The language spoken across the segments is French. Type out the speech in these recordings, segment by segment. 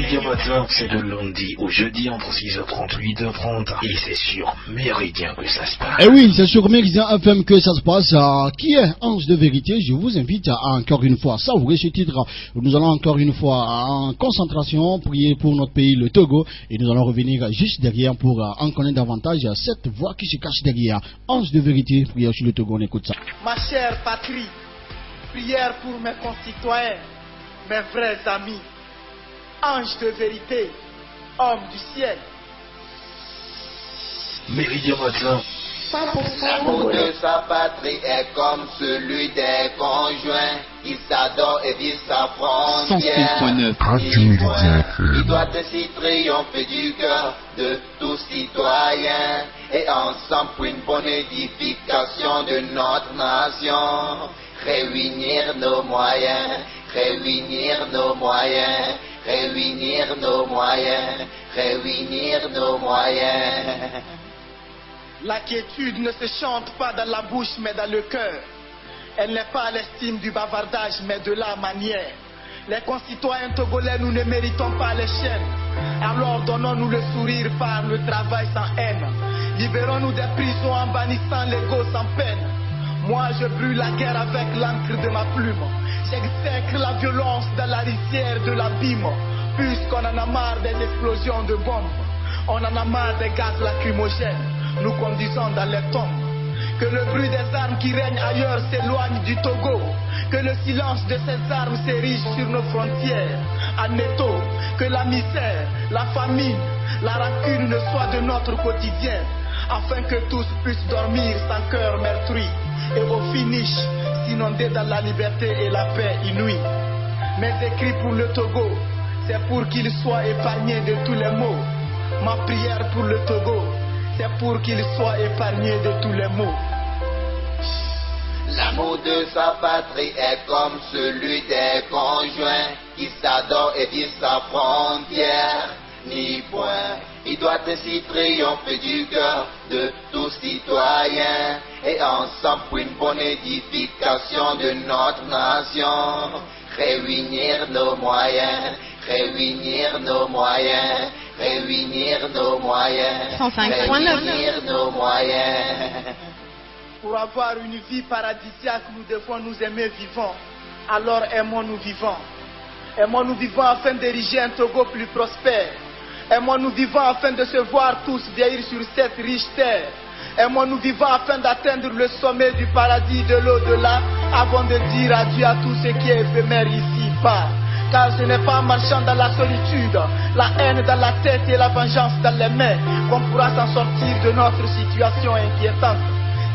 Méridien Matin, c'est de lundi au jeudi entre 6h30 et 8h30. Et c'est sur Méridien que ça se passe. Et oui, c'est sur Méridien FM que ça se passe. Qui est Ange de Vérité? Je vous invite à encore une fois savourer ce titre. Nous allons encore une fois en concentration prier pour notre pays, le Togo. Et nous allons revenir juste derrière pour en connaître davantage cette voix qui se cache derrière. Ange de Vérité, prière sur le Togo, on écoute ça. Ma chère patrie, prière pour mes concitoyens, mes vrais amis. Ange de vérité, homme du ciel. Méridien Matin. L'amour de sa patrie est comme celui des conjoints qui s'adorent et vivent sa frontière. Il doit ainsi triompher du cœur de tous citoyens et ensemble pour une bonne édification de notre nation. Réunir nos moyens, réunir nos moyens, réunir nos moyens, réunir nos moyens. La quiétude ne se chante pas dans la bouche mais dans le cœur. Elle n'est pas à l'estime du bavardage mais de la manière. Les concitoyens togolais, nous ne méritons pas les chaînes. Alors donnons-nous le sourire par le travail sans haine. Libérons-nous des prisons en bannissant l'ego sans peine. Moi je brûle la guerre avec l'encre de ma plume. J'exècre la violence dans la rizière de l'abîme. Puisqu'on en a marre des explosions de bombes, on en a marre des gaz lacrymogènes nous conduisant dans les tombes. Que le bruit des armes qui règnent ailleurs s'éloigne du Togo. Que le silence de ces armes s'érige sur nos frontières en étau. Que la misère, la famine, la rancune ne soient de notre quotidien, afin que tous puissent dormir sans cœur meurtri et au finish s'inonder dans la liberté et la paix inouïe. Mes écrits pour le Togo, c'est pour qu'il soit épargné de tous les maux. Ma prière pour le Togo, c'est pour qu'il soit épargné de tous les maux. L'amour de sa patrie est comme celui des conjoints qui s'adorent et vivent sa frontière. Ni point, il doit ainsi triompher du cœur de tous citoyens et ensemble pour une bonne édification de notre nation. Réunir nos moyens, réunir nos moyens, réunir nos moyens, 105.9, réunir nos moyens. Pour avoir une vie paradisiaque, nous devons nous aimer vivants. Alors aimons-nous vivants. Aimons-nous vivants afin d'ériger un Togo plus prospère. Aimons-nous vivants afin de se voir tous vieillir sur cette riche terre. Aimons-nous vivants afin d'atteindre le sommet du paradis de l'au-delà, avant de dire adieu à tout ce qui est éphémère ici-bas. Car ce n'est pas en marchant dans la solitude, la haine dans la tête et la vengeance dans les mains qu'on pourra s'en sortir de notre situation inquiétante.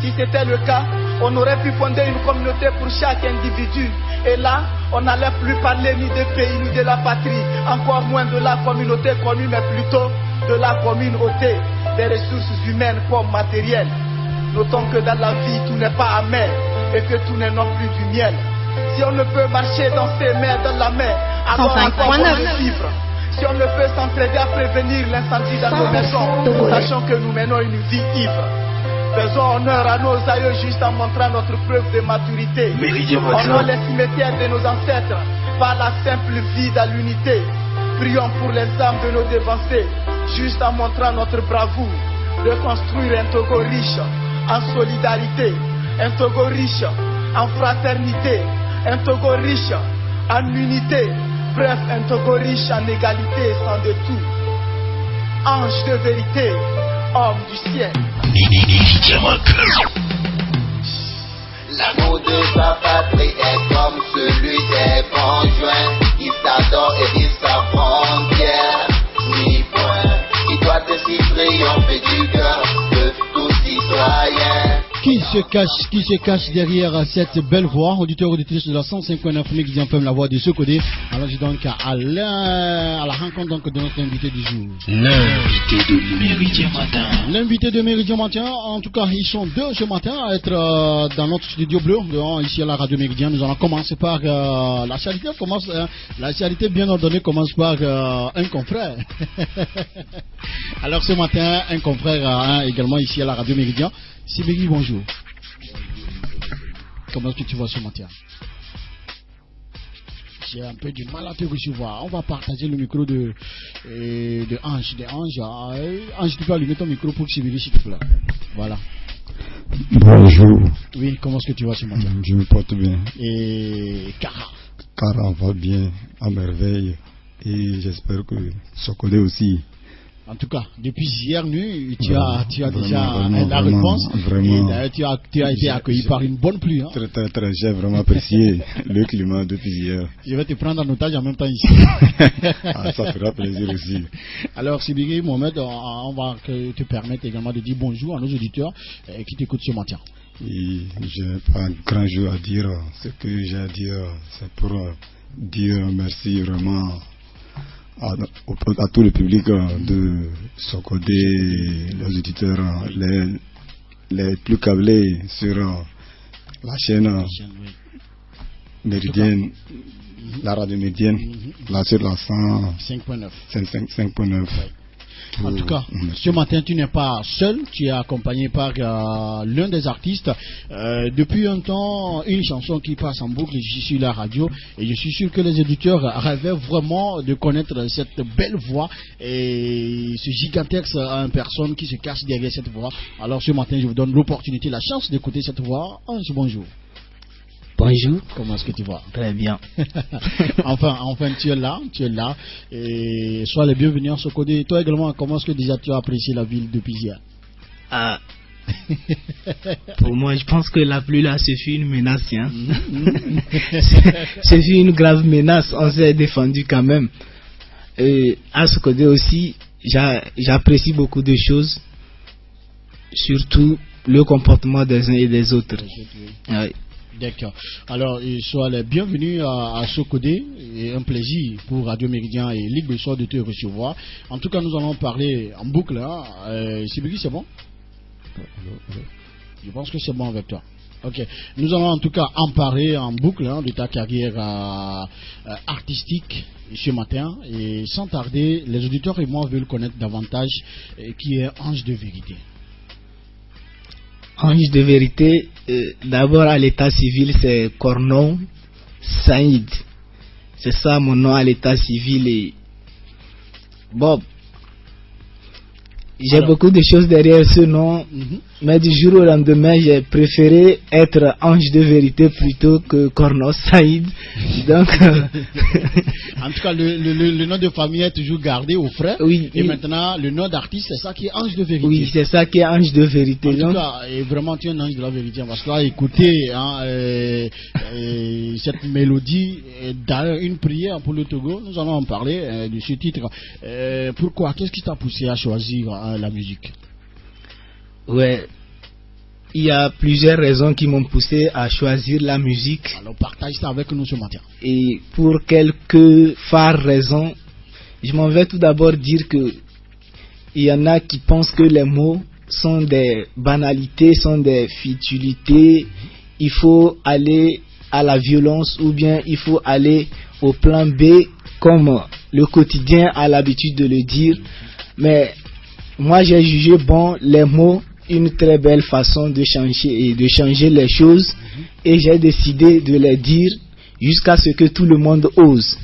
Si c'était le cas, on aurait pu fonder une communauté pour chaque individu. Et là, on n'allait plus parler ni de pays ni de la patrie, encore moins de la communauté connue, mais plutôt de la communauté des ressources humaines comme matérielles. Notons que dans la vie, tout n'est pas amer et que tout n'est non plus du miel. Si on ne peut marcher dans ses mains dans la main, alors à quoi bon vivre? Si on ne peut s'entraider à prévenir l'incendie dans nos maisons, sachant que nous menons une vie ivre. Faisons honneur à nos aïeux juste en montrant notre preuve de maturité. Honorons les cimetières de nos ancêtres par la simple vie dans l'unité. Prions pour les âmes de nos dévancés, juste en montrant notre bravoure de construire un Togo riche en solidarité, un Togo riche en fraternité, un Togo riche en unité, bref, un Togo riche en égalité sans de tout. Ange de vérité, homme du ciel. L'amour de sa patrie est comme celui des conjoints qui s'adorent et vivent sa frontière. Ni point, il doit ainsi triompher du cœur de tous citoyens. Qui se cache derrière cette belle voix, auditeur auditrice de la 159 Méridien FM, la voix de ce côté. Alors je donc à la rencontre donc de notre invité du jour. L'invité de Méridien Matin. L'invité de Méridien Matin, en tout cas ils sont deux ce matin à être dans notre studio bleu, ici à la radio Méridien. Nous allons commencer par la charité. La charité bien ordonnée commence par un confrère. Alors ce matin, un confrère également ici à la radio Méridien. Sibéri, bonjour. Comment est-ce que tu vois ce matin? J'ai un peu du mal à te recevoir. On va partager le micro de Ange. Ange, tu peux allumer ton micro pour Sibiri, s'il te plaît. Voilà. Bonjour. Oui, comment est-ce que tu vas ce matin? Je me porte bien. Et Kara? Kara va bien, à merveille. Et j'espère que Sokodé aussi. En tout cas, depuis hier nuit, tu vraiment, as déjà vraiment, la réponse. Vraiment. Et d'ailleurs, tu as été accueilli par une bonne pluie. Hein. Très, j'ai vraiment apprécié le climat depuis hier. Je vais te prendre en otage en même temps ici. Ça fera plaisir aussi. Alors, Sibiri, Mohamed, on va te permettre également de dire bonjour à nos auditeurs qui t'écoutent ce matin. Je n'ai pas un grand jeu à dire. Ce que j'ai à dire, c'est pour dire merci vraiment à tout le public de Sokodé, les auditeurs, les plus câblés sur la chaîne méridienne, la radio médienne, là sur la 5.9. En tout cas, ce matin, tu n'es pas seul, tu es accompagné par l'un des artistes. Depuis un temps, une chanson qui passe en boucle sur la radio, et je suis sûr que les éditeurs rêvaient vraiment de connaître cette belle voix et ce gigantesque personne qui se cache derrière cette voix. Alors ce matin, je vous donne l'opportunité, la chance d'écouter cette voix. Ange, bonjour. Bonjour. Comment est-ce que tu vas? Très bien. enfin, tu es là. Et sois le bienvenu en Sokodé. Toi également, comment est-ce que déjà tu as apprécié la ville depuis hier? Pour moi, je pense que la pluie là, ce fut une menace. Hein. Ce fut une grave menace. On s'est défendu quand même. À Sokodé aussi, j'apprécie beaucoup de choses. Surtout le comportement des uns et des autres. Oui. D'accord. Alors, sois les bienvenus à Sokodé. Et un plaisir pour Radio Méridien et Ligue de Soir de te recevoir. En tout cas, nous allons parler en boucle. Hein. Sibiri, c'est bon? Je pense que c'est bon avec toi. Ok. Nous allons en tout cas en parler en boucle de ta carrière artistique ce matin. Et sans tarder, les auditeurs et moi veulent connaître davantage qui est Ange de Vérité. Ange de Vérité, d'abord à l'état civil, c'est Cornon Saïd. C'est ça mon nom à l'état civil. Et bon, j'ai beaucoup de choses derrière ce nom, mais du jour au lendemain, j'ai préféré être Ange de Vérité plutôt que Cornon Saïd. Donc, en tout cas, le nom de famille est toujours gardé au frais. Oui. Et maintenant, le nom d'artiste, c'est ça qui est Ange de Vérité. Oui, c'est ça qui est Ange de Vérité. En tout cas, et vraiment, tu es un ange de la vérité. Parce que là, écoutez cette mélodie, d'ailleurs, une prière pour le Togo. Nous allons en parler de ce titre. Pourquoi? Qu'est-ce qui t'a poussé à choisir la musique? Ouais, il y a plusieurs raisons qui m'ont poussé à choisir la musique. Alors partage ça avec nous ce matin. Et pour quelques phares raisons, je m'en vais tout d'abord dire que il y en a qui pensent que les mots sont des banalités, sont des futilités. Il faut aller à la violence ou bien il faut aller au plan B comme le quotidien a l'habitude de le dire. Mais moi j'ai jugé bon les mots une très belle façon de changer les choses et j'ai décidé de les dire jusqu'à ce que tout le monde ose.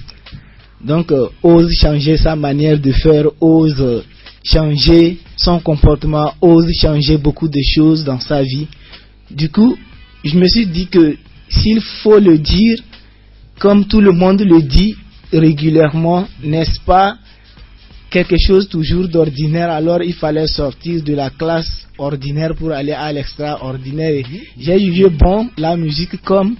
Donc ose changer sa manière de faire, ose changer son comportement, ose changer beaucoup de choses dans sa vie. Du coup, je me suis dit que s'il faut le dire comme tout le monde le dit régulièrement, n'est-ce pas quelque chose toujours d'ordinaire, alors il fallait sortir de la classe ordinaire pour aller à l'extraordinaire. J'ai jugé bon la musique comme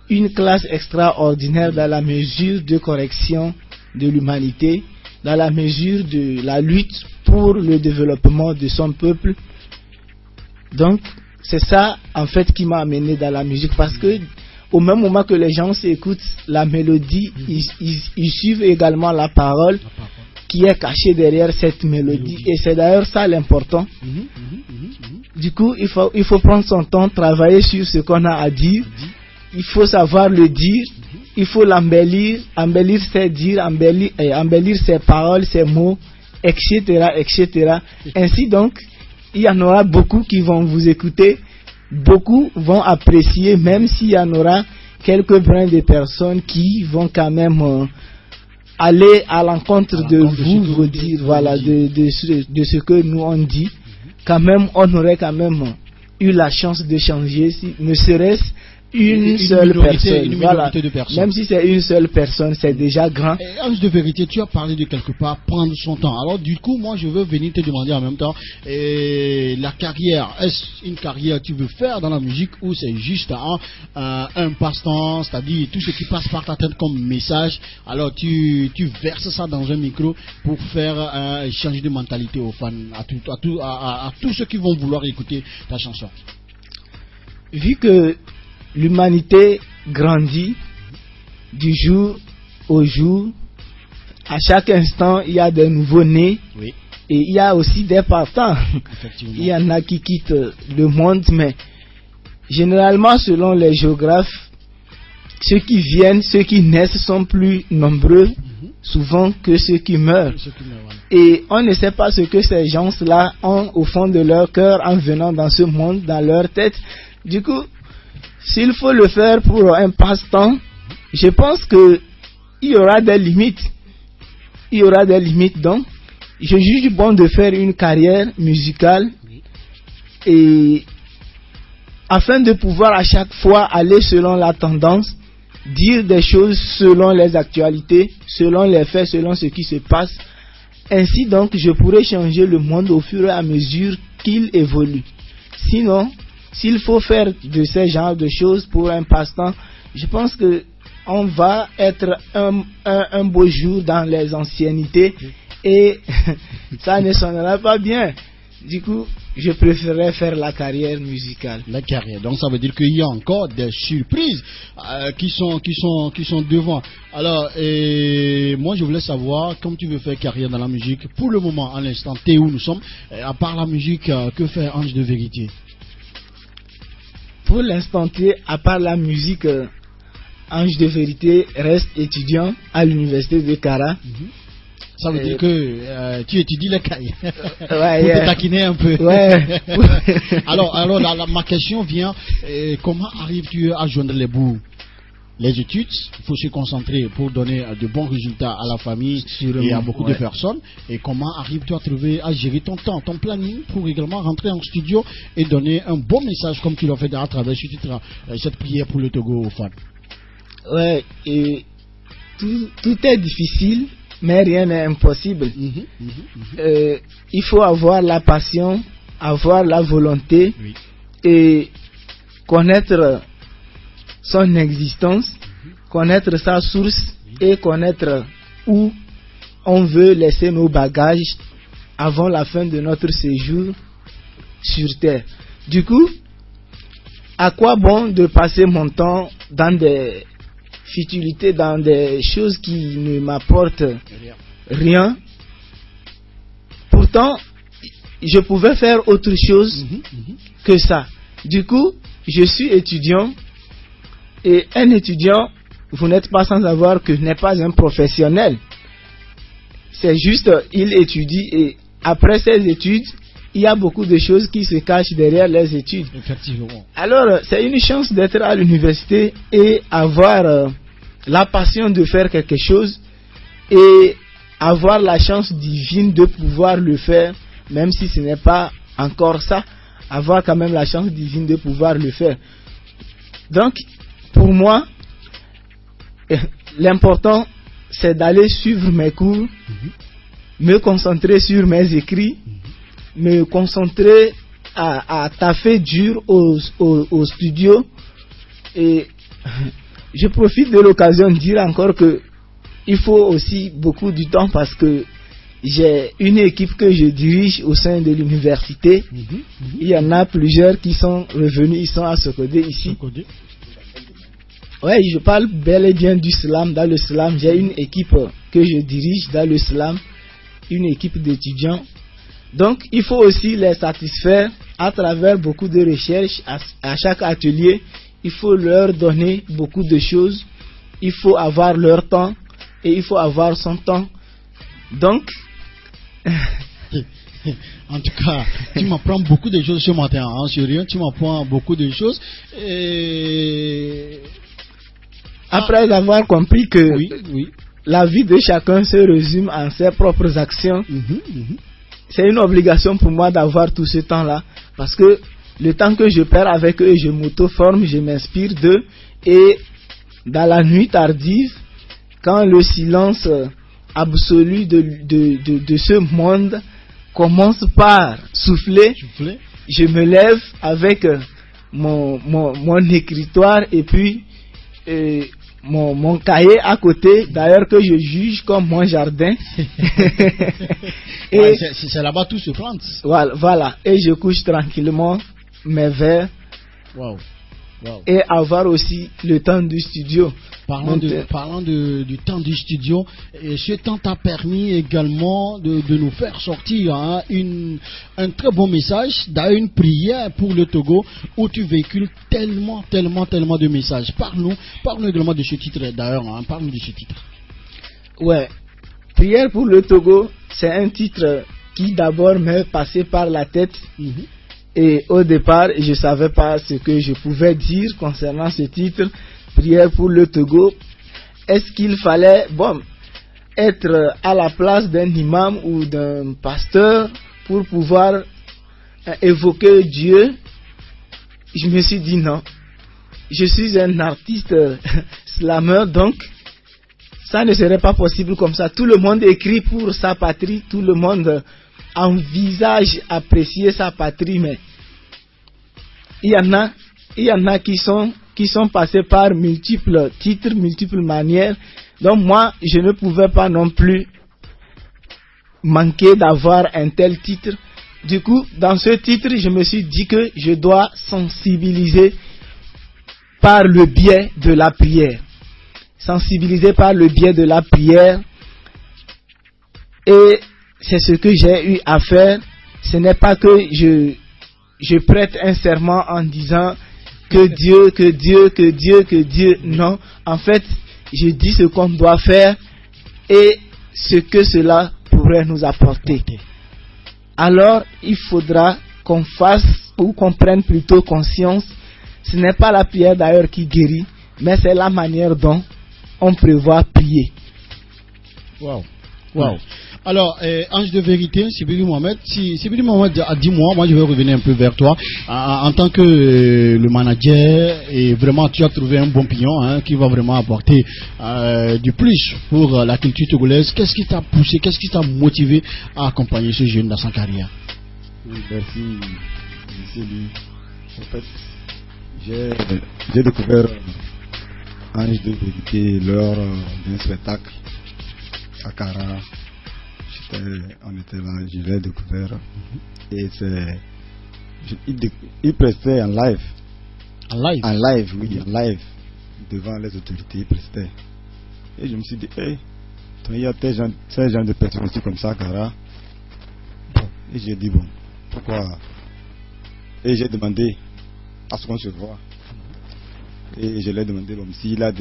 une classe extraordinaire dans la mesure de correction de l'humanité, dans la mesure de la lutte pour le développement de son peuple. Donc c'est ça en fait qui m'a amené dans la musique, parce que au même moment que les gens s'écoutent la mélodie, ils suivent également la parole qui est cachée derrière cette mélodie, et c'est d'ailleurs ça l'important. Du coup, il faut prendre son temps, travailler sur ce qu'on a à dire, il faut savoir le dire, il faut l'embellir, embellir ses dires, embellir ses paroles, ses mots, etc., etc. Ainsi donc, il y en aura beaucoup qui vont vous écouter, beaucoup vont apprécier, même s'il y en aura quelques brins de personnes qui vont quand même aller à l'encontre de vous dire, voilà, de ce que nous on dit. Quand même, on aurait quand même eu la chance de changer, si, ne serait-ce une seule personne. Voilà. Même si c'est une seule personne, c'est déjà grand. Et Ange de vérité, tu as parlé de quelque part prendre son temps. Alors du coup, moi je veux venir te demander en même temps, la carrière, est-ce une carrière que tu veux faire dans la musique ou c'est juste un passe-temps, c'est-à-dire tout ce qui passe par ta tête comme message, alors tu verses ça dans un micro pour faire changer de mentalité aux fans, à tous ceux qui vont vouloir écouter ta chanson. Vu que l'humanité grandit du jour au jour. À chaque instant, il y a des nouveaux-nés. Oui. Et il y a aussi des partants. Il y en a qui quittent le monde, mais généralement, selon les géographes, ceux qui viennent, ceux qui naissent sont plus nombreux, souvent que ceux qui meurent. Et on ne sait pas ce que ces gens-là ont au fond de leur cœur en venant dans ce monde, dans leur tête. Du coup, s'il faut le faire pour un passe-temps, je pense que il y aura des limites. Il y aura des limites, donc je juge bon de faire une carrière musicale et afin de pouvoir à chaque fois aller selon la tendance, dire des choses selon les actualités, selon les faits, selon ce qui se passe. Ainsi donc, je pourrais changer le monde au fur et à mesure qu'il évolue. Sinon, s'il faut faire de ce genre de choses pour un passe-temps, je pense que on va être un beau jour dans les anciennités et ça ne sonnera pas bien. Du coup, je préférerais faire la carrière musicale. La carrière. Donc ça veut dire qu'il y a encore des surprises qui sont devant. Alors, moi je voulais savoir, comme tu veux faire carrière dans la musique, pour le moment, à l'instant T où nous sommes, à part la musique, que fait Ange de vérité? Pour l'instant T, à part la musique, Ange de vérité reste étudiant à l'université de Kara. Ça veut dire que tu étudies les cahiers ouais, pour te taquiner un peu. Ouais. alors ma question vient, comment arrives-tu à joindre les bouts? Les études, il faut se concentrer pour donner de bons résultats à la famille et à beaucoup de personnes. Et comment arrives-tu à gérer ton temps, ton planning pour également rentrer en studio et donner un bon message comme tu l'as fait à travers cette prière pour le Togo aux fans? Ouais, et tout est difficile, mais rien n'est impossible. Il faut avoir la passion, avoir la volonté et connaître son existence, connaître sa source et connaître où on veut laisser nos bagages avant la fin de notre séjour sur Terre. Du coup, à quoi bon de passer mon temps dans des futilités, dans des choses qui ne m'apportent rien? Pourtant, je pouvais faire autre chose que ça. Du coup, je suis étudiant. Et un étudiant, vous n'êtes pas sans savoir que n'est pas un professionnel. C'est juste, il étudie et après ses études, il y a beaucoup de choses qui se cachent derrière les études. Effectivement. Alors, c'est une chance d'être à l'université et avoir la passion de faire quelque chose et avoir la chance divine de pouvoir le faire, même si ce n'est pas encore ça, avoir quand même la chance divine de pouvoir le faire. Donc, pour moi, l'important, c'est d'aller suivre mes cours, me concentrer sur mes écrits, me concentrer à taffer dur au studio. Et je profite de l'occasion de dire encore que il faut aussi beaucoup de temps parce que j'ai une équipe que je dirige au sein de l'université. Il y en a plusieurs qui sont revenus, ils sont à Sokodé ici. Ouais, je parle bel et bien du slam. Dans le slam, j'ai une équipe que je dirige dans le slam, une équipe d'étudiants. Donc, il faut aussi les satisfaire à travers beaucoup de recherches. À chaque atelier, il faut leur donner beaucoup de choses. Il faut avoir leur temps et il faut avoir son temps. Donc, en tout cas, tu m'apprends beaucoup de choses ce matin, hein, sérieux, tu m'apprends beaucoup de choses. Et Après avoir compris que oui. La vie de chacun se résume en ses propres actions, c'est une obligation pour moi d'avoir tout ce temps-là, parce que le temps que je perds avec eux, je m'auto-forme, je m'inspire d'eux, et dans la nuit tardive, quand le silence absolu de ce monde commence par souffler, je me lève avec mon écritoire et puis mon cahier à côté, d'ailleurs que je juge comme mon jardin. Et c'est là-bas tout se plante. Voilà, et je couche tranquillement mes vers. Wow. Et avoir aussi le temps du studio. Parlant du temps du studio, et ce temps t'a permis également de nous faire sortir un très bon message, d'ailleurs une prière pour le Togo où tu véhicules tellement de messages. Parle-nous également de ce titre d'ailleurs, parle-nous de ce titre. Ouais, prière pour le Togo, c'est un titre qui d'abord m'est passé par la tête. Et au départ, je ne savais pas ce que je pouvais dire concernant ce titre, prière pour le Togo. Est-ce qu'il fallait être à la place d'un imam ou d'un pasteur pour pouvoir évoquer Dieu? Je me suis dit non. Je suis un artiste slameur, donc ça ne serait pas possible comme ça. Tout le monde écrit pour sa patrie, tout le monde envisage apprécier sa patrie, mais il y en a qui sont passés par multiples titres, multiples manières. Donc moi, je ne pouvais pas non plus manquer d'avoir un tel titre. Du coup, dans ce titre, je me suis dit que je dois sensibiliser par le biais de la prière. Sensibiliser par le biais de la prière. Et c'est ce que j'ai eu à faire. Ce n'est pas que je prête un serment en disant que Dieu. Non, en fait, je dis ce qu'on doit faire et ce que cela pourrait nous apporter. Alors, il faudra qu'on fasse ou qu'on prenne plutôt conscience. Ce n'est pas la prière d'ailleurs qui guérit, mais c'est la manière dont on prévoit prier. Wow. Alors, ange de vérité, Sibiri Mohamed, Sibiri Mohamed a dit moi je vais revenir un peu vers toi. En tant que le manager, et vraiment tu as trouvé un bon pignon qui va vraiment apporter du plus pour la culture togolaise. Qu'est-ce qui t'a poussé, qu'est-ce qui t'a motivé à accompagner ce jeune dans sa carrière? Oui, merci. En fait, j'ai découvert Ange de vérité lors d'un spectacle à Cara. On était là, je l'ai découvert. Et il prestait en live. En live, devant les autorités, il prestait. Et je me suis dit, il y a ces gens de personnes aussi comme ça à Cara. Et j'ai dit, pourquoi? Et j'ai demandé à ce qu'on se voit. Et je lui ai demandé s'il a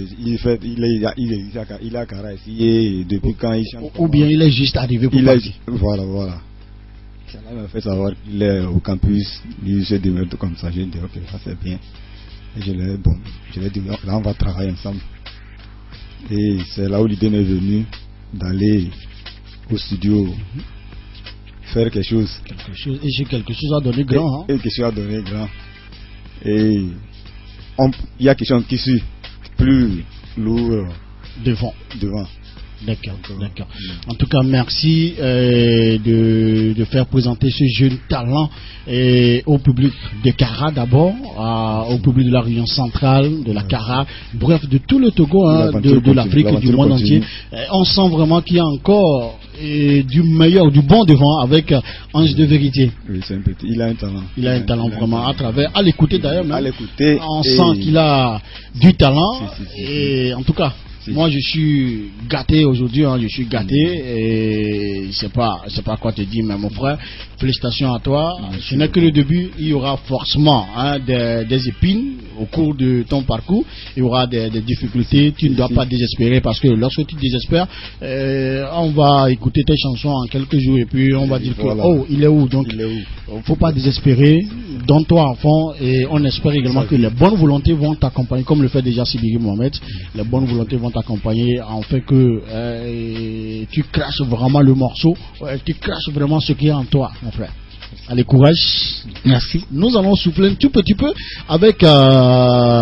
il a Cara ici et depuis quand il chante. Ou bien il est juste arrivé pour partir. Voilà. Ça m'a fait savoir qu'il est au campus, il se démerde comme ça. J'ai dit ok, ça c'est bien. Et je lui ai dit là on va travailler ensemble. Et c'est là où l'idée m'est venue d'aller au studio faire quelque chose. Et j'ai quelque chose à donner grand. Et quelque chose à donner grand. Et il y a quelque chose qui suit plus lourd devant. D'accord. En tout cas, merci de faire présenter ce jeune talent au public de Cara d'abord, au public de la région centrale, de la Cara, bref, de tout le Togo, de l'Afrique et du monde entier. On sent vraiment qu'il y a encore du meilleur, du bon devant avec Ange de vérité. Oui, c'est un petit. Il a un talent. Il a un talent vraiment à l'écouter d'ailleurs. On sent qu'il a du talent. Et en tout cas, moi je suis gâté aujourd'hui, je suis gâté et je sais pas quoi te dire, mais mon frère, félicitations à toi. Ce n'est que le début, il y aura forcément des épines, au cours de ton parcours, il y aura des difficultés. Tu ne dois pas désespérer, parce que lorsque tu désespères, on va écouter tes chansons en quelques jours et puis on va dire que oh, il est où? Donc il ne faut pas désespérer. Donne-toi à fond, et on espère également que les bonnes volontés vont t'accompagner, comme le fait déjà Sibiri Mohamed. Les bonnes volontés vont t'accompagner en fait que tu craches vraiment le morceau, tu craches vraiment ce qui est en toi, mon frère. Allez, courage. Merci. Nous allons souffler un tout petit peu avec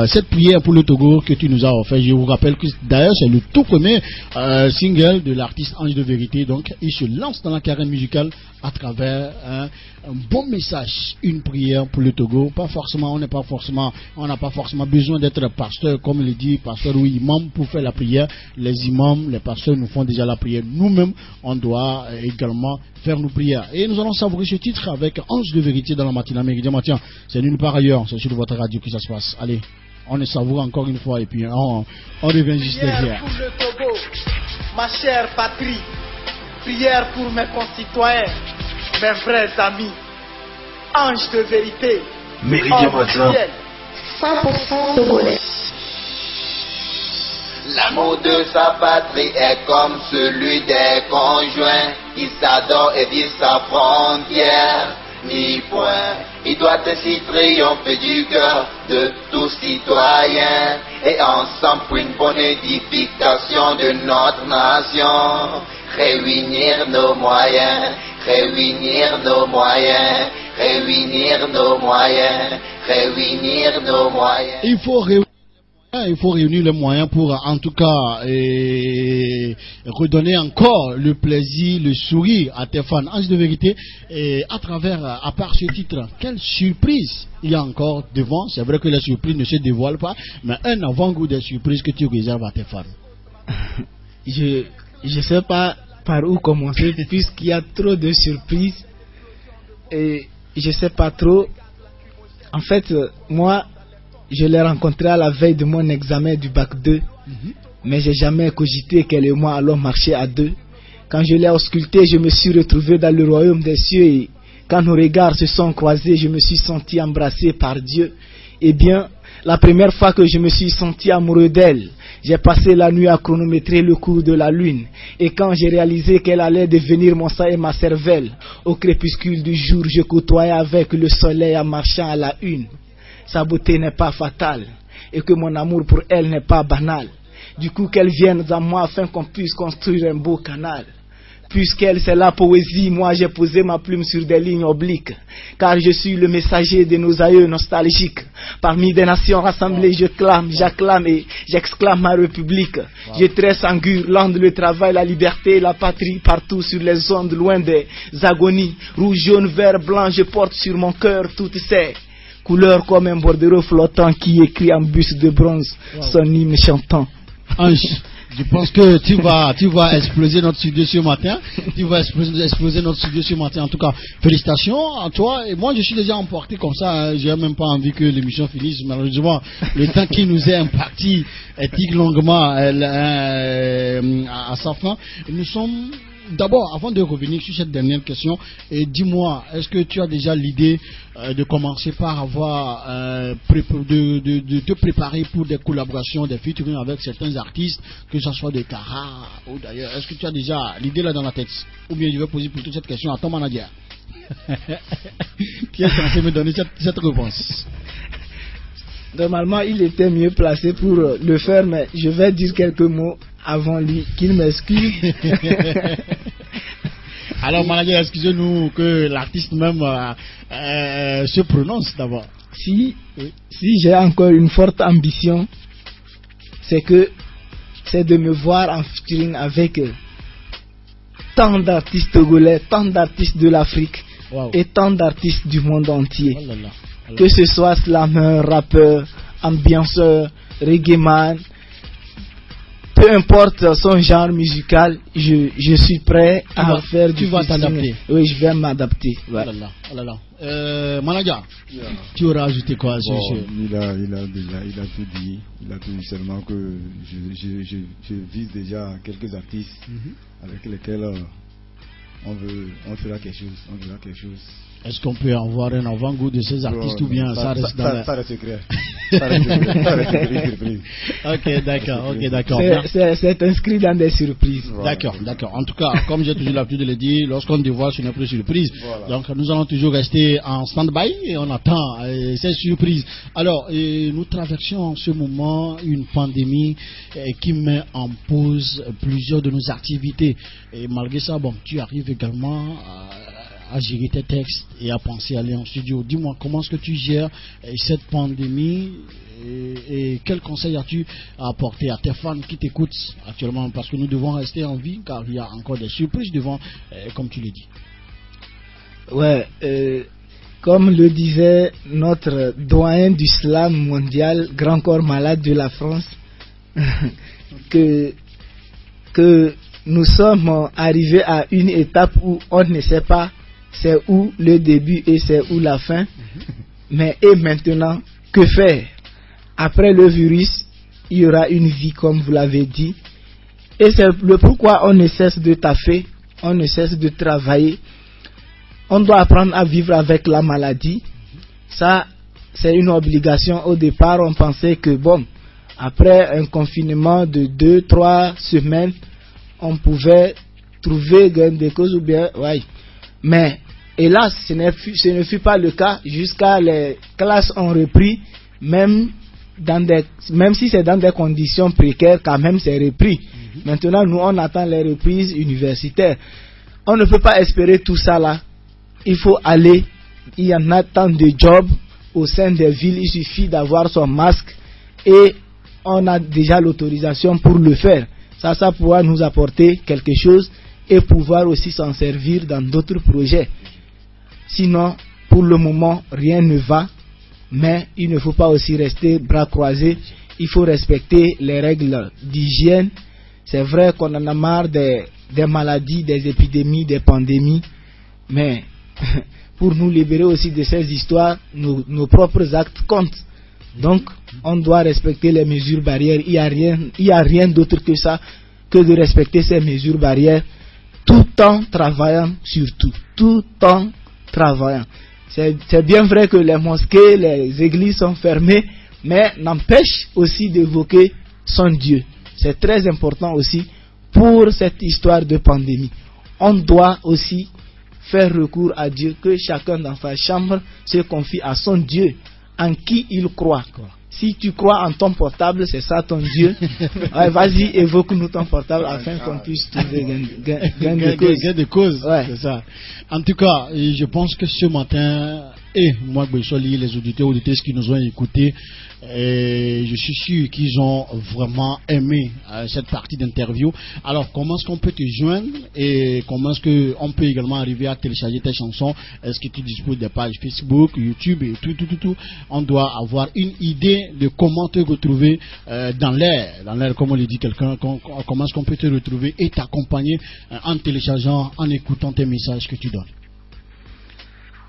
cette prière pour le Togo que tu nous as offert. Je vous rappelle que d'ailleurs c'est le tout premier single de l'artiste Ange de Vérité. Donc il se lance dans la carrière musicale à travers un bon message, une prière pour le Togo. Pas forcément, on n'a pas forcément besoin d'être pasteur, comme le dit pasteur ou imam pour faire la prière. Les imams, les pasteurs nous font déjà la prière. Nous-mêmes, on doit également faire nos prières. Et nous allons savourer ce titre avec Ange de Vérité dans la matinale Méridien Matin. C'est nulle part ailleurs, c'est sur votre radio que ça se passe. Allez, on le savoure encore une fois et puis on revient juste derrière. Prière pour le Togo, ma chère patrie. Prière pour mes concitoyens, mes vrais amis. Ange de vérité. Méridien Matin. 100% togolais. L'amour de sa patrie est comme celui des conjoints qui s'adorent et vivent sa frontière. Ni point, il doit ainsi triompher du cœur de tous citoyens et ensemble pour une bonne édification de notre nation. Réunir nos moyens, réunir nos moyens, réunir nos moyens, réunir nos moyens. Il faut réunir les moyens pour en tout cas redonner encore le plaisir, le sourire à tes fans. Ange de Vérité, et à part ce titre, quelle surprise il y a encore devant? C'est vrai que les surprises ne se dévoilent pas, mais un avant-goût des surprises que tu réserves à tes fans. Je sais pas par où commencer puisqu'il y a trop de surprises et je sais pas trop. En fait, moi, je l'ai rencontré à la veille de mon examen du bac 2, mais j'ai jamais cogité qu'elle et moi allons marcher à deux. Quand je l'ai ausculté, je me suis retrouvé dans le royaume des cieux et quand nos regards se sont croisés, je me suis senti embrassé par Dieu. Eh bien, la première fois que je me suis senti amoureux d'elle, j'ai passé la nuit à chronométrer le cours de la lune. Et quand j'ai réalisé qu'elle allait devenir mon sang et ma cervelle, au crépuscule du jour, je côtoyais avec le soleil en marchant à la une. Sa beauté n'est pas fatale et que mon amour pour elle n'est pas banal. Du coup qu'elle vienne à moi afin qu'on puisse construire un beau canal. Puisqu'elle c'est la poésie, moi j'ai posé ma plume sur des lignes obliques. Car je suis le messager de nos aïeux nostalgiques. Parmi des nations rassemblées, je clame, j'acclame et j'exclame ma république. Je tresse en guirlande le travail, la liberté, la patrie partout sur les ondes, loin des agonies. Rouge, jaune, vert, blanc, je porte sur mon cœur toutes ces couleurs comme un bordereau flottant qui écrit en buste de bronze son hymne chantant. Ange, je pense que tu vas exploser notre studio ce matin. Tu vas exploser notre studio ce matin. En tout cas, félicitations à toi. Et moi, je suis déjà emporté comme ça. Hein. J'ai même pas envie que l'émission finisse. Malheureusement, le temps qui nous est imparti tique longuement à sa fin. Nous sommes d'abord, avant de revenir sur cette dernière question, dis-moi, est-ce que tu as déjà l'idée de commencer par avoir de te préparer pour des collaborations, des featuring avec certains artistes, que ce soit de Kara ou d'ailleurs? Est-ce que tu as déjà l'idée là dans la tête? Ou bien je vais poser plutôt cette question à ton manager qui est censé me donner cette réponse. Normalement, il était mieux placé pour le faire, mais je vais dire quelques mots avant lui, qu'il m'excuse. Alors, manager, excusez-nous que l'artiste même se prononce d'abord. Si j'ai encore une forte ambition, c'est de me voir en featuring avec tant d'artistes togolais, tant d'artistes de l'Afrique et tant d'artistes du monde entier. Oh là là. Que ce soit slammer, rappeur, ambianceur, reggae man, peu importe son genre musical, je suis prêt à faire du. Tu vas t'adapter. Oui, je vais m'adapter. Ouais. Oh là là. Manager, tu auras ajouté quoi? Il a tout dit. Il a tout dit, seulement que je vise déjà quelques artistes avec lesquels on fera quelque chose. Est-ce qu'on peut avoir un avant-goût de ces artistes ou bien ça reste dans ça reste secret. Ça reste surprise. Ok, d'accord. C'est inscrit dans des surprises. Voilà. D'accord. En tout cas, comme j'ai toujours l'habitude de le dire, lorsqu'on dévoile, ce n'est plus surprise. Voilà. Donc, nous allons toujours rester en stand-by et on attend ces surprises. Alors, nous traversons en ce moment une pandémie qui met en pause plusieurs de nos activités. Et malgré ça, bon, tu arrives également à gérer tes textes et à penser à aller en studio. Dis-moi, comment est-ce que tu gères cette pandémie et quel conseil as-tu à apporter à tes fans qui t'écoutent actuellement, parce que nous devons rester en vie car il y a encore des surprises devant, comme tu le dis. Ouais, comme le disait notre doyen du slam mondial, grand corps malade de la France, que nous sommes arrivés à une étape où on ne sait pas c'est où le début et c'est où la fin. Mais et maintenant, que faire? Après le virus, il y aura une vie comme vous l'avez dit. Et c'est le pourquoi on ne cesse de taffer, on ne cesse de travailler. On doit apprendre à vivre avec la maladie. Ça, c'est une obligation. Au départ, on pensait que bon, après un confinement de 2-3 semaines, on pouvait trouver des causes ou bien, ouais. Mais hélas, ce ne fut pas le cas. Jusqu'à les classes ont repris, même si c'est dans des conditions précaires, quand même c'est repris. Maintenant, nous on attend les reprises universitaires. On ne peut pas espérer tout ça là. Il faut aller. Il y en a tant de jobs au sein des villes. Il suffit d'avoir son masque et on a déjà l'autorisation pour le faire. Ça pourra nous apporter quelque chose et pouvoir aussi s'en servir dans d'autres projets. Sinon, pour le moment, rien ne va, mais il ne faut pas aussi rester bras croisés. Il faut respecter les règles d'hygiène. C'est vrai qu'on en a marre des maladies, des épidémies, des pandémies, mais pour nous libérer aussi de ces histoires, nos propres actes comptent. Donc, on doit respecter les mesures barrières. Il y a rien d'autre que ça, que de respecter ces mesures barrières, tout en travaillant surtout, tout en travaillant. C'est bien vrai que les mosquées, les églises sont fermées, mais n'empêche aussi d'évoquer son Dieu. C'est très important aussi pour cette histoire de pandémie. On doit aussi faire recours à Dieu, que chacun dans sa chambre se confie à son Dieu, en qui il croit. Si tu crois en ton portable, c'est ça ton Dieu. Ouais, vas-y, évoque-nous ton portable afin qu'on puisse trouver gain de cause. Ouais. C'est ça. En tout cas, je pense que ce matin, moi, Boucholi, les auditeurs qui nous ont écoutés, je suis sûr qu'ils ont vraiment aimé cette partie d'interview. Alors, comment est-ce qu'on peut te joindre et comment est-ce qu'on peut également arriver à télécharger tes chansons? Est-ce que tu disposes des pages Facebook, YouTube et tout? On doit avoir une idée de comment te retrouver dans l'air, comme on le dit quelqu'un. Comment est-ce qu'on peut te retrouver et t'accompagner en téléchargeant, en écoutant tes messages que tu donnes?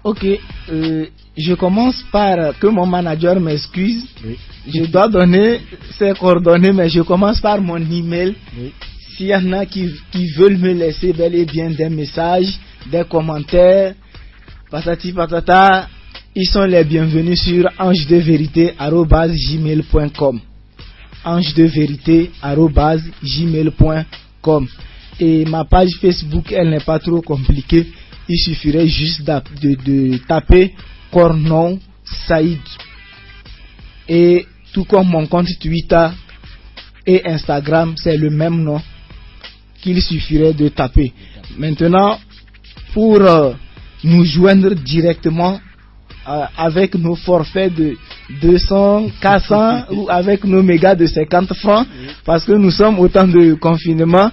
Ok, je commence par que mon manager m'excuse. Oui. Je dois donner ses coordonnées, mais je commence par mon email. Oui. S'il y en a qui veulent me laisser bel et bien des messages, des commentaires, patati patata, ils sont les bienvenus sur angedeverité@gmail.com. angedeverité@gmail.com. Et ma page Facebook, elle n'est pas trop compliquée. Il suffirait juste de taper Cornon Saïd. Et tout comme mon compte Twitter et Instagram, c'est le même nom qu'il suffirait de taper. Maintenant, pour nous joindre directement avec nos forfaits de 200, 400 ou avec nos mégas de 50 francs, parce que nous sommes au temps de confinement,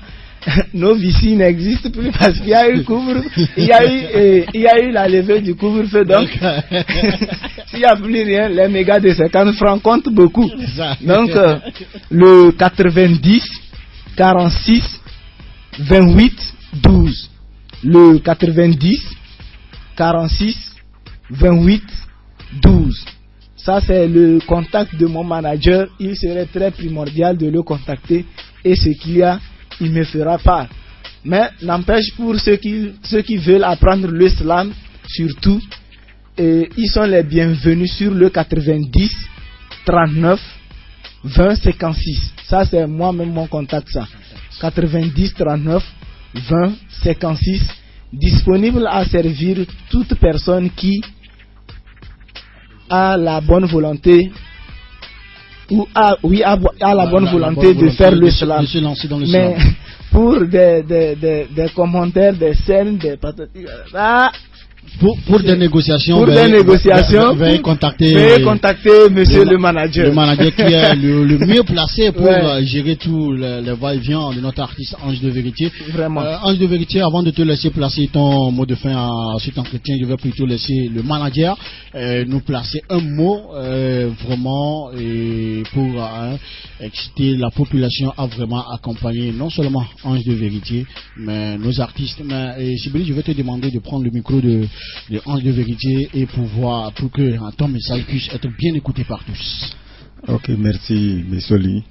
nos vici n'existent plus parce qu'il y a eu il y a eu la levée du couvre-feu, donc s'il n'y a plus rien, les mégas de 50 francs comptent beaucoup. Donc le 90 46 28 12, le 90 46 28 12. Ça c'est le contact de mon manager. Il serait très primordial de le contacter et ce qu'il y a, il me fera part. Mais n'empêche, pour ceux qui veulent apprendre le slam, surtout, ils sont les bienvenus sur le 90 39 20 56. Ça, c'est moi-même mon contact, ça. 90 39 20 56. Disponible à servir toute personne qui a la bonne volonté ou a la bonne volonté de faire le slam. Mais pour des commentaires, des scènes, des pour des négociations, veuillez contacter monsieur le manager. Le manager qui est le mieux placé pour gérer tout le va-et-vient de notre artiste Ange de Vérité. Vraiment. Ange de Vérité, avant de te laisser placer ton mot de fin à cet entretien, je vais plutôt laisser le manager nous placer un mot vraiment pour exciter la population à vraiment accompagner non seulement Ange de Vérité, mais nos artistes. Mais Sibeli, je vais te demander de prendre le micro de Ange de Vérité et pour que ton message puisse être bien écouté par tous. Ok, merci, monsieur Lee.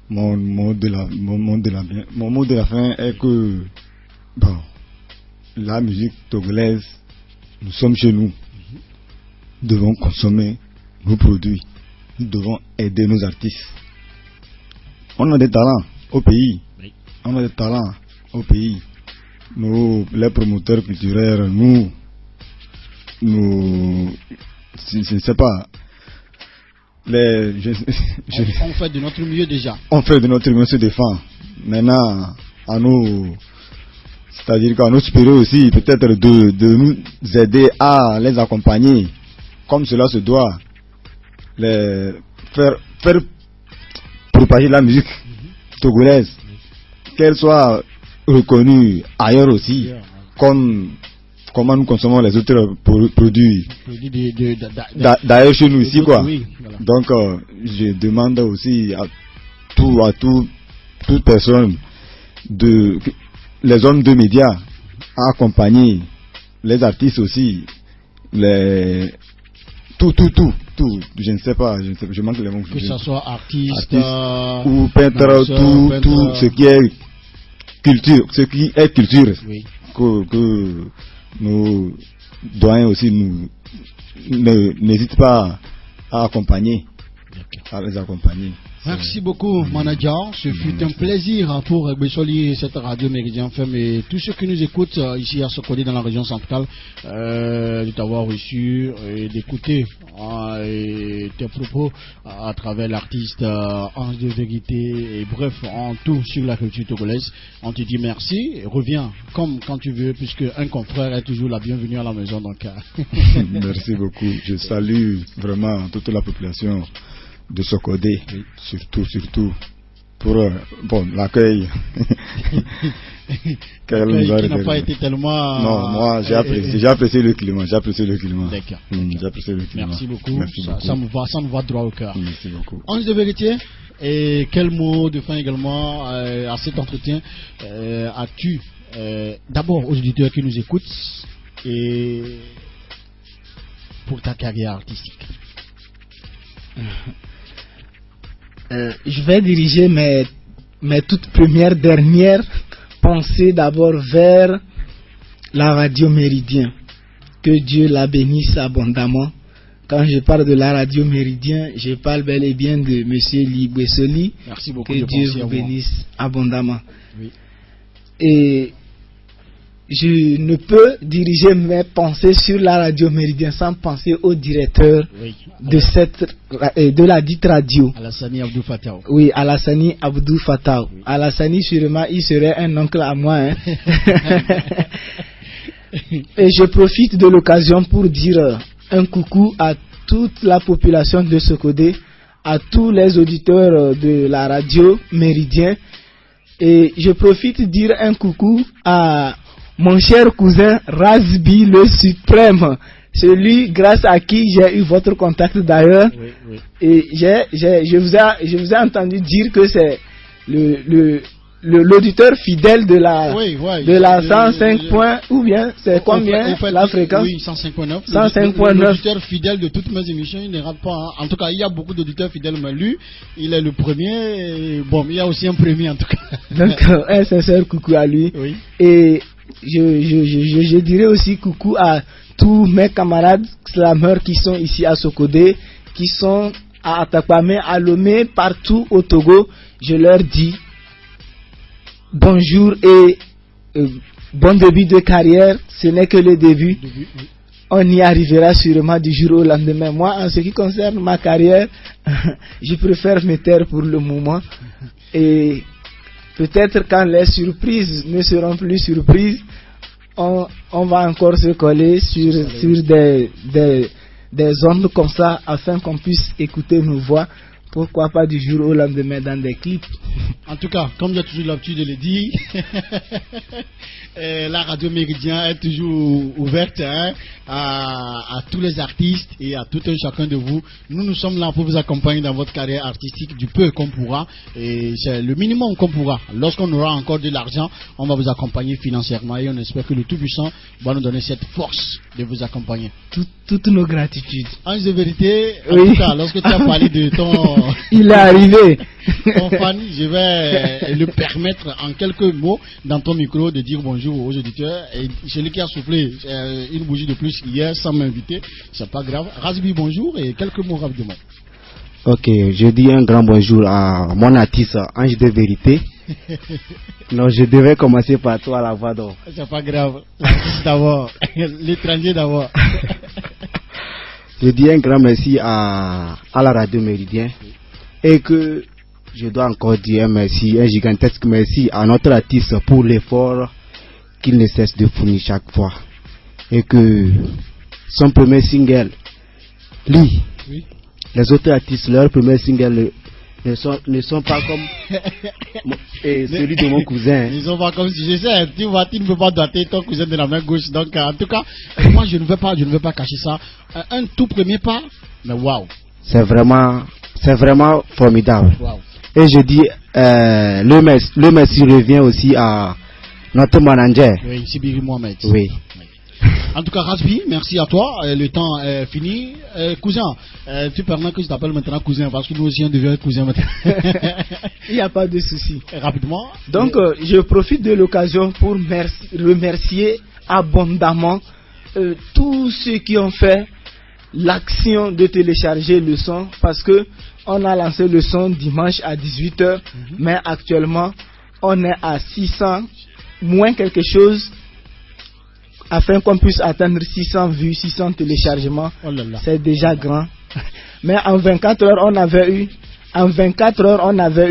Mon mot de la fin est que bon, la musique togolaise, nous sommes chez nous. Nous devons consommer nos produits. Nous devons aider nos artistes. On a des talents au pays. Oui. On a des talents au pays. Nous, les promoteurs culturels, nous, je ne sais pas. On fait de notre mieux déjà. On fait de notre mieux, on se défend. Maintenant, à nous, c'est-à-dire qu'à nos supérieurs aussi, peut-être de nous aider à les accompagner, comme cela se doit, faire propager la musique togolaise, qu'elle soit reconnue ailleurs aussi, comme comment nous consommons les autres produits d'ailleurs chez nous ici, quoi. Oui, voilà. Donc je demande aussi à toute personne, les hommes de médias, à accompagner les artistes aussi, tout, je ne sais pas, je manque les mots. Que ce soit artiste ou peintre, tout ce qui est culture, oui. que nos doyens aussi n'hésitent pas à accompagner, à les accompagner. Merci beaucoup, manager. Ce fut un plaisir pour Gbesoli, cette radio Méridien FM et tous ceux qui nous écoutent ici à Sokodé dans la région centrale, de t'avoir reçu et d'écouter tes propos à travers l'artiste Ange de Vérité et bref, en tout sur la culture togolaise. On te dit merci et reviens comme quand tu veux puisque un confrère est toujours la bienvenue à la maison. Donc, merci beaucoup. Je salue vraiment toute la population de Sokodé, oui. surtout pour l'accueil qui n'a pas été tellement non, moi j'ai apprécié le climat, D'accord. J'ai apprécié le climat. Merci beaucoup. Ça me va droit au cœur. Merci beaucoup. Ange de Vérité, et quel mot de fin également à cet entretien as-tu d'abord aux auditeurs qui nous écoutent et pour ta carrière artistique? Je vais diriger mes toutes dernières pensées d'abord vers la radio Méridien. Que Dieu la bénisse abondamment. Quand je parle de la radio Méridien, je parle bel et bien de monsieur Lee Gbesoli. Merci beaucoup. Que Dieu vous bénisse abondamment. Oui. Et je ne peux diriger mes pensées sur la radio Méridien sans penser au directeur de la dite radio. Alassani Abdou Fattah. Oui, Alassani Abdou Fattah. Oui. Alassani, sûrement, il serait un oncle à moi. Hein. Et je profite de l'occasion pour dire un coucou à toute la population de Sokodé, à tous les auditeurs de la radio Méridien. Et je profite de dire un coucou à mon cher cousin Razbi le Suprême, celui grâce à qui j'ai eu votre contact d'ailleurs. Oui, oui. Et je vous ai entendu dire que c'est l'auditeur fidèle de la 105 points, ou bien c'est combien la fréquence? Oui, 105.9. 105.9. L'auditeur fidèle de toutes mes émissions, il ne rate pas. Hein. En tout cas, il y a beaucoup d'auditeurs fidèles, mais lui, il est le premier. Et bon, il y a aussi un premier en tout cas. Donc, un sincère coucou à lui. Oui. Et je dirais aussi coucou à tous mes camarades slameurs qui sont ici à Sokodé, qui sont à Atapamé, à Lomé, partout au Togo, je leur dis bonjour et bon début de carrière. Ce n'est que le début. On y arrivera sûrement du jour au lendemain. Moi, en ce qui concerne ma carrière, je préfère me taire pour le moment. Et peut-être quand les surprises ne seront plus surprises, on va encore se coller sur des ondes comme ça afin qu'on puisse écouter nos voix. Pourquoi pas du jour au lendemain dans des clips. En tout cas, comme j'ai toujours l'habitude de le dire, la radio Méridien est toujours ouverte à tous les artistes et à tout un chacun de vous. Nous sommes là pour vous accompagner dans votre carrière artistique du peu qu'on pourra. Et c'est le minimum qu'on pourra. Lorsqu'on aura encore de l'argent, on va vous accompagner financièrement et on espère que le Tout-Puissant va nous donner cette force de vous accompagner. Toutes nos gratitudes. Ange de vérité, en tout cas, lorsque tu as parlé de ton... Il est arrivé. Ton fan, je vais le permettre en quelques mots dans ton micro de dire bonjour aux auditeurs. Et celui qui a soufflé une bougie de plus hier sans m'inviter, c'est pas grave. Razbi, bonjour et quelques mots rapidement. Ok, je dis un grand bonjour à mon artiste Ange de vérité. Non, je devais commencer par toi la voix d'or. C'est pas grave. L'artiste d'abord, l'étranger d'abord. Je dis un grand merci à la radio Méridien et que je dois encore dire un merci, un gigantesque merci à notre artiste pour l'effort qu'il ne cesse de fournir chaque fois et que son premier single, lui, oui. Les autres artistes, leur premier single ne sont pas comme celui de mon cousin. Ils sont pas comme si je sais, tu ne peux pas doiter ton cousin de la main gauche. Donc en tout cas, moi je ne veux pas cacher ça. Un tout premier pas, mais waouh. C'est vraiment formidable. Wow. Et je dis le merci revient aussi à notre manager. Oui, Sibiri Mohamed. Oui. En tout cas, Razbi, merci à toi. Le temps est fini. Cousin, tu permets que je t'appelle maintenant cousin parce que nous aussi on devient cousin maintenant. Il n'y a pas de souci. Rapidement. Donc, je profite de l'occasion pour remercier abondamment tous ceux qui ont fait l'action de télécharger le son parce que on a lancé le son dimanche à 18h, mais actuellement on est à 600 moins quelque chose. Afin qu'on puisse atteindre 600 vues, 600 téléchargements, c'est déjà grand. Mais en 24 heures, on avait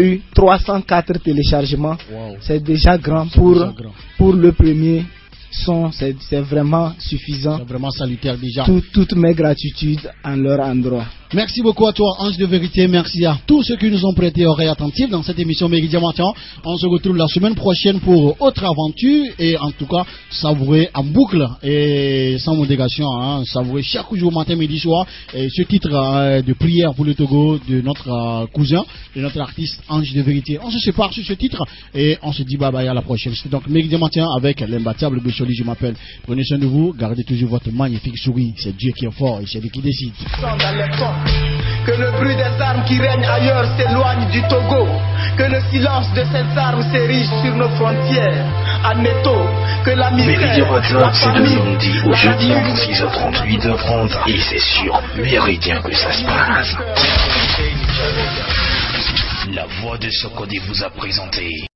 eu 304 téléchargements. Wow. C'est déjà grand pour le premier son. C'est vraiment suffisant. C'est vraiment salutaire déjà. Toutes mes gratitudes en leur endroit. Merci beaucoup à toi, Ange de vérité. Merci à tous ceux qui nous ont prêté oreille attentive dans cette émission Méridien Matin. On se retrouve la semaine prochaine pour autre aventure et en tout cas savourer en boucle et sans modération, savourer chaque jour matin, midi, soir et ce titre de prière pour le Togo de notre cousin, de notre artiste Ange de vérité. On se sépare sur ce titre et on se dit bye bye à la prochaine. C'est donc Méridien Matin avec l'imbattable Bécholi, je m'appelle. Prenez soin de vous, gardez toujours votre magnifique souris. C'est Dieu qui est fort et c'est lui qui décide. Que le bruit des armes qui règnent ailleurs s'éloigne du Togo. Que le silence de ces armes s'érige sur nos frontières. Admettons que la misère, la famine, c'est de lundi au jeudi entre 6h30, 8h30 et c'est sûr, Méridien que ça se passe. La voix de Sokodé vous a présenté